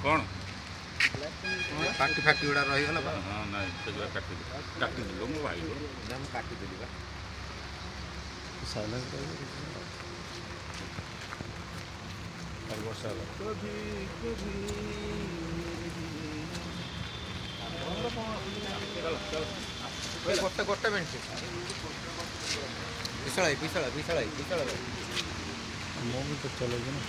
कौन फाटी फाटी गुड़ा रहीगला हाँ ना से काटिदेल मो भाई काटिदेली बा वर्षा गोटे गोटे मिनट पिछड़ा पिछड़ा पिछड़ा पिछड़ा मो भी तो चलेगी ना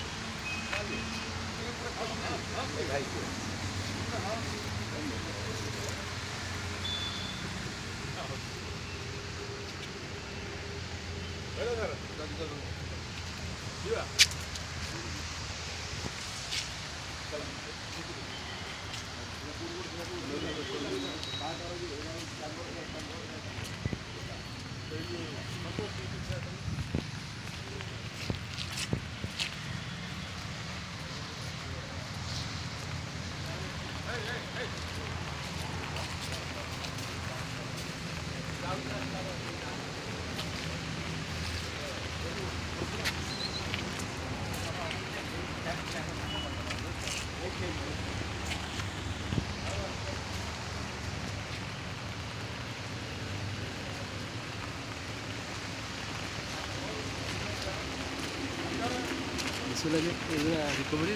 रिकवरी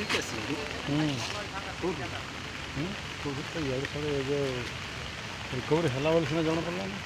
रिकवरी है बोले सीना जमा पड़ा ना।